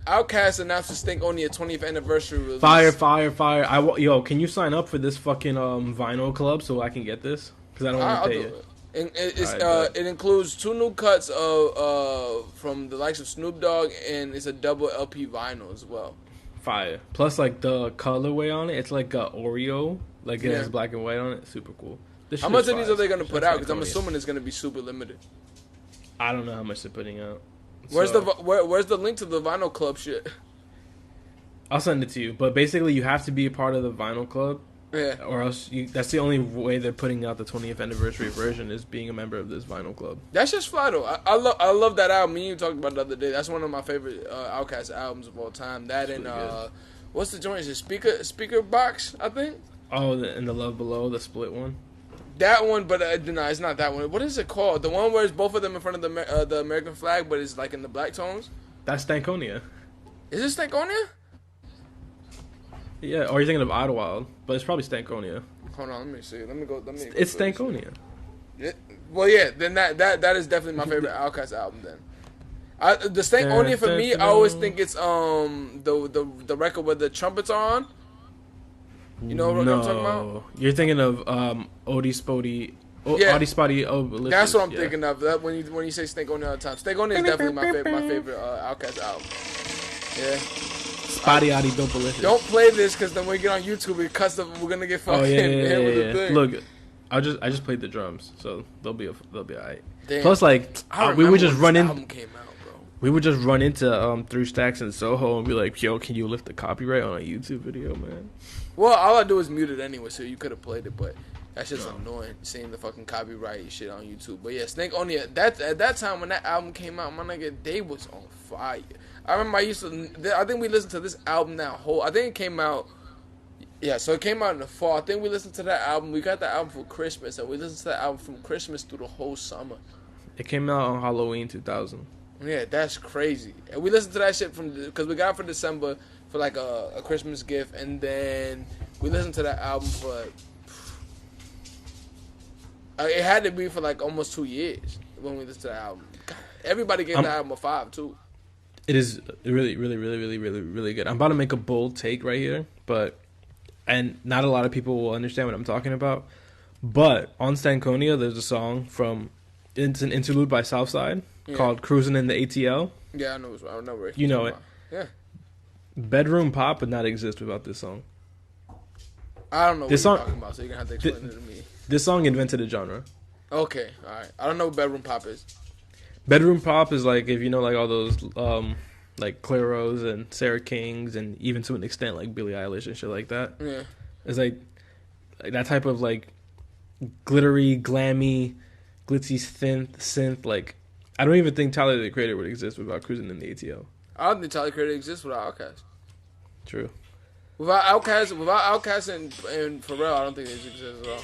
Outkast announced the Stankonia 20th anniversary release. Fire! Yo, can you sign up for this fucking vinyl club so I can get this? Because I don't want I'll to pay do you. it. It's Alright, bet. it includes 2 new cuts of from the likes of Snoop Dogg, and it's a double LP vinyl as well. Fire. Plus, like the colorway on it, it's like a Oreo, like it Yeah. has black and white on it. Super cool. This How shit much is of these fire. are they gonna put That's out? Because I'm Stankonia. assuming it's gonna be super limited. I don't know how much they're putting out. Where's So, where's the link to the vinyl club shit? I'll send it to you. But basically, you have to be a part of the vinyl club, Yeah. or else that's the only way they're putting out the 20th anniversary version is being a member of this vinyl club. That's just fly though. I love that album. Me and you talked about it the other day. That's one of my favorite Outkast albums of all time. That It's and really good. what's the joint? Is it Speaker Box? I think Oh, and the Love Below, the split one. that one. But no, it's not that one. What is it called? The one where it's both of them in front of the American flag, but it's like in the black tones. That's Stankonia. Is this Stankonia? Yeah, or you're thinking of Idlewild, but it's probably Stankonia. Hold on, let me see. Let me go. It's Stankonia. Yeah. Well, yeah. Then that is definitely my favorite Outkast album. Then. The Stankonia for me, I always think it's the record where the trumpets are on. You know what I'm talking about? You're thinking of Odie Spody. Yeah. Odie Spotty. Oh, Lifted, That's what I'm yeah. thinking of. That when you say Stankonia all the time. Stankonia is definitely my favorite Outkast album. Yeah. Spotty Odie Dopalicious. Don't play this because then when we get on YouTube, we're gonna get fucking Oh yeah, hit with the thing. Look, I just played the drums, so they'll be alright. Damn. Plus, like I we would just remember when run this in. album came out, bro. We would just run into Through Stacks in Soho and be like, "Yo, can you lift the copyright on a YouTube video, man?" Well, all I do is mute it anyway, so you could have played it, but that's just annoying seeing the fucking copyright shit on YouTube. But yeah, Stankonia. At that time when that album came out, my nigga, they was on fire. I remember I think we listened to this album I think it came out. Yeah, so it came out in the fall. I think we listened to that album. We got that album for Christmas, and we listened to that album from Christmas through the whole summer. It came out on Halloween 2000. Yeah, that's crazy. And we listened to that shit because we got it for December for like a Christmas gift, and then we listened to that album for. It had to be for like almost 2 years when we listened to that album. God, everybody gave the album a 5 too. It is really, really, really, really, really, really good. I'm about to make a bold take right here, and not a lot of people will understand what I'm talking about. But on Stankonia, there's a song it's an interlude by Southside called "Cruising in the ATL." Yeah, I know where You know it. about. Yeah. Bedroom pop would not exist without this song. I don't know This what you're song- talking about, so you're gonna have to explain it to me. This song invented a genre. Okay, alright. I don't know what bedroom pop is. Bedroom pop is like, if you know, like all those like Clairos and Sarah Kings, and even to an extent like Billie Eilish and shit like that. Yeah. It's like that type of like glittery, glammy, glitzy synth. Like, I don't even think Tyler the Creator would exist without Cruising in the ATL. I don't think Tyler Creator exists without Outkast. True. Without Outkast and Pharrell, I don't think they exist at all.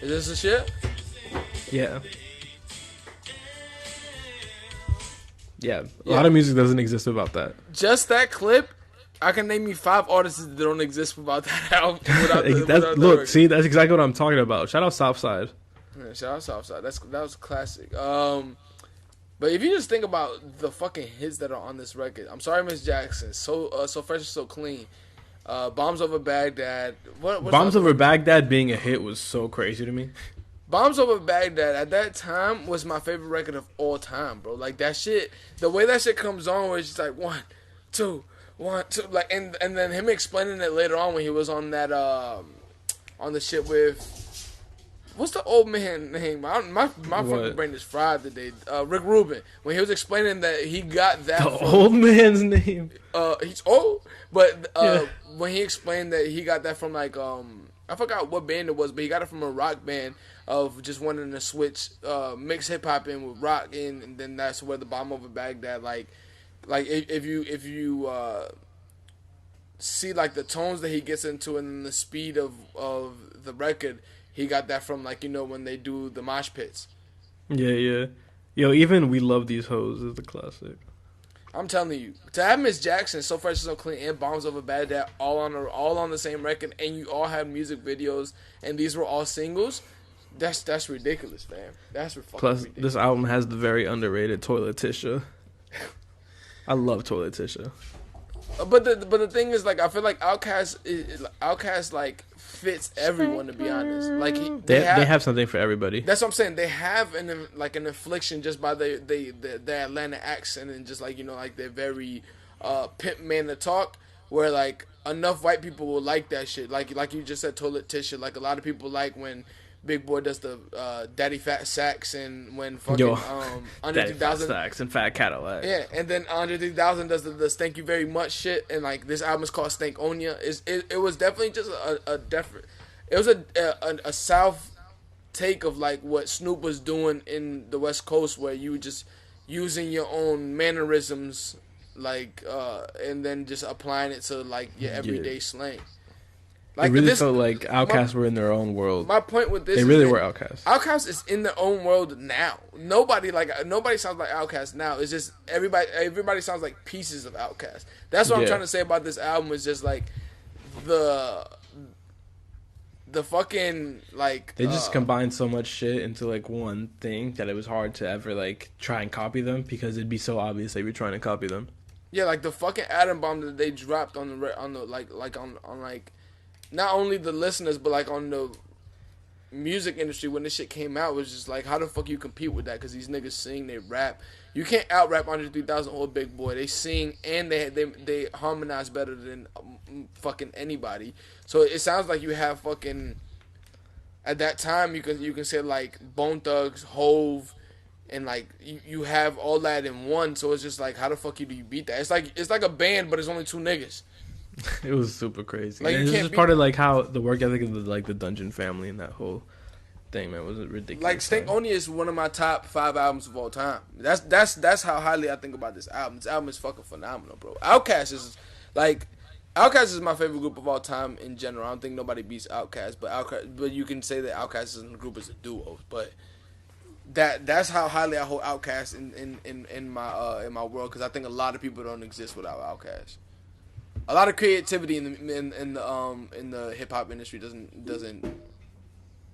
Is this a shit? Yeah. Yeah. A lot of music doesn't exist without that. Just that clip, I can name you 5 artists that don't exist without that album. Without Look, see, that's exactly what I'm talking about. Shout out Southside. Yeah, shout out Southside. That was classic. But if you just think about the fucking hits that are on this record, I'm sorry, Miss Jackson. So fresh and so clean. Bombs Over Baghdad. Bombs Over Baghdad being a hit was so crazy to me. Bombs Over Baghdad at that time was my favorite record of all time, bro. Like that shit, the way that shit comes on, where it's just like 1, 2, 1, 2, like, and then him explaining it later on when he was on that on the shit with. What's the old man name? My fucking brain is fried today. Rick Rubin. When he was explaining that he got that The old man's name. he's old, but Yeah. when he explained that he got that from like I forgot what band it was, but he got it from a rock band of just wanting to switch mix hip hop in with rock in, and then that's where the Bomb Over Baghdad like if you see like the tones that he gets into and the speed of the record. He got that from, like, you know, when they do the mosh pits. Yeah. Yo, even We Love These Hoes is the classic. I'm telling you, to have Miss Jackson, So Fresh and So Clean, and Bombs Over Baghdad all on the same record, and you all have music videos, and these were all singles, that's ridiculous, fam. That's fucking Plus, ridiculous. this album has the very underrated Toilet Tisha. I love toilet tissue. But the thing is, like, I feel like Outkast like fits everyone, to be honest. Like They have something for everybody. That's what I'm saying. They have an infliction just by their Atlanta accent and just like, you know, like they're very pimp man to talk. Where like enough white people will like that shit. Like you just said, toilet tissue. Like a lot of people like when Big Boy does the Daddy Fat Sax, and when fucking Andre Daddy 3000 Fat Sax and Fat Cadillac. Yeah, and then Andre 3000 does the Thank You Very Much shit, and like this album is called Stankonia. It was definitely just a different. It was a South take of like what Snoop was doing in the West Coast, where you just using your own mannerisms, like and then just applying it to like your everyday slang. Like, it really felt like Outkast were in their own world. My point with this, they really were Outkast. Outkast is in their own world now. Nobody sounds like Outkast now. It's just everybody sounds like pieces of Outkast. That's what I'm trying to say about this album. Is just like the fucking like they just combined so much shit into like one thing that it was hard to ever like try and copy them, because it'd be so obvious that you're trying to copy them. Yeah, like the fucking atom bomb that they dropped on not only the listeners, but like on the music industry when this shit came out, was just like, how the fuck you compete with that? Because these niggas sing, they rap. You can't out rap Andre 3000 or Big Boy. They sing and they harmonize better than fucking anybody. So it sounds like you have fucking, at that time you can say like Bone Thugs, Hove, and like you have all that in one. So it's just like, how the fuck do you beat that? It's like a band, but it's only two niggas. It was super crazy. Like, and this is part of like how the work ethic of the Dungeon Family and that whole thing, man, was ridiculous. Like Stankonia is one of my top 5 albums of all time. That's how highly I think about this album. This album is fucking phenomenal, bro. Outkast is my favorite group of all time in general. I don't think nobody beats Outkast, but you can say that Outkast as a group is a duo. But that's how highly I hold Outkast in my world, because I think a lot of people don't exist without Outkast. A lot of creativity in the hip hop industry doesn't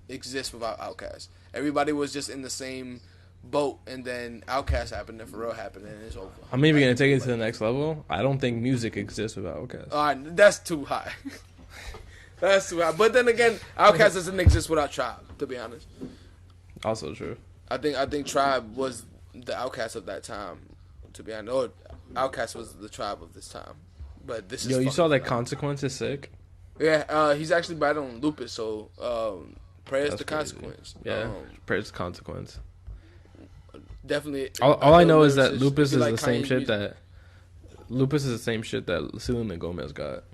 exist without Outkast. Everybody was just in the same boat, and then Outkast happened, and Pharrell happened, and it's over. I'm even gonna take it to the next level. I don't think music exists without Outkast. All right, that's too high. That's too high. But then again, Outkast doesn't exist without Tribe, to be honest. Also true. I think Tribe was the Outkast of that time, to be honest. Or Outkast was the Tribe of this time. But this is you saw that Consequence is sick? Yeah, he's actually battling lupus, so prayers to Consequence. Yeah, prayers to Consequence. Definitely. All I know is that lupus is the same shit that Selena Gomez got.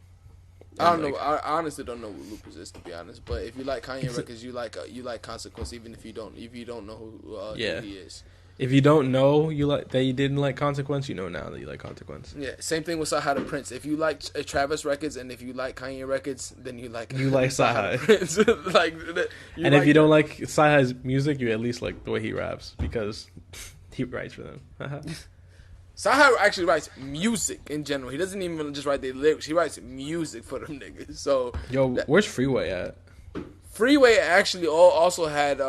I don't know. I honestly don't know what lupus is, to be honest. But if you like Kanye records, you like Consequence, even if you don't know who he is. If you don't know that you didn't like Consequence, you know now that you like Consequence. Yeah, same thing with Sahai the Prince. If you like Travis records and if you like Kanye records, then you like Sahai. And if you don't like Sahai's music, you at least like the way he raps, because he writes for them. Sahai actually writes music in general. He doesn't even just write their lyrics. He writes music for them niggas. So where's Freeway at? Freeway actually also had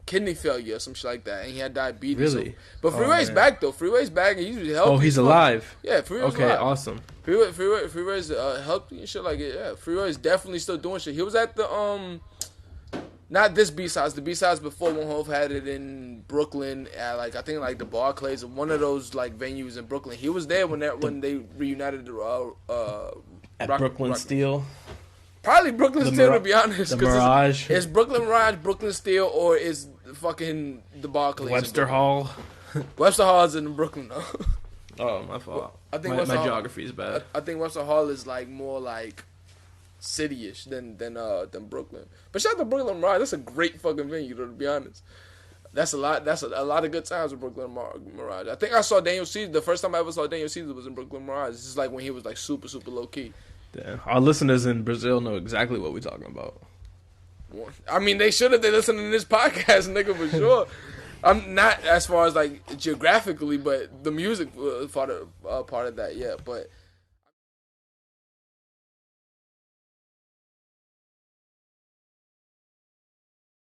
kidney failure or some shit like that, and he had diabetes. Really? So, but Freeway's back though. Freeway's back, and he's healthy. Oh, he's alive. Yeah, Freeway's okay, alive. Awesome. Freeway's healthy and shit like it. Yeah, Freeway's definitely still doing shit. He was at the not this B-sides, the B-sides before when Hov had it in Brooklyn at I think the Barclays or one of those like venues in Brooklyn. He was there when they reunited at Brooklyn Steel. Probably Brooklyn Steel, to be honest. The Mirage. It's Brooklyn Mirage, Brooklyn Steel, or is fucking the Barclays. Webster Hall. Webster Hall is in Brooklyn, though. Oh, my fault. I think my geography is bad. I think Webster Hall is more city-ish than Brooklyn. But shout out to Brooklyn Mirage. That's a great fucking venue, though, to be honest. That's a lot of good times with Brooklyn Mirage. I think I saw Daniel Caesar. The first time I ever saw Daniel Caesar was in Brooklyn Mirage. This is when he was super, super low-key. Yeah. Our listeners in Brazil know exactly what we're talking about. I mean, they should if they listen to this podcast, nigga, for sure. I'm not as far as geographically, but the music part of that, yeah. But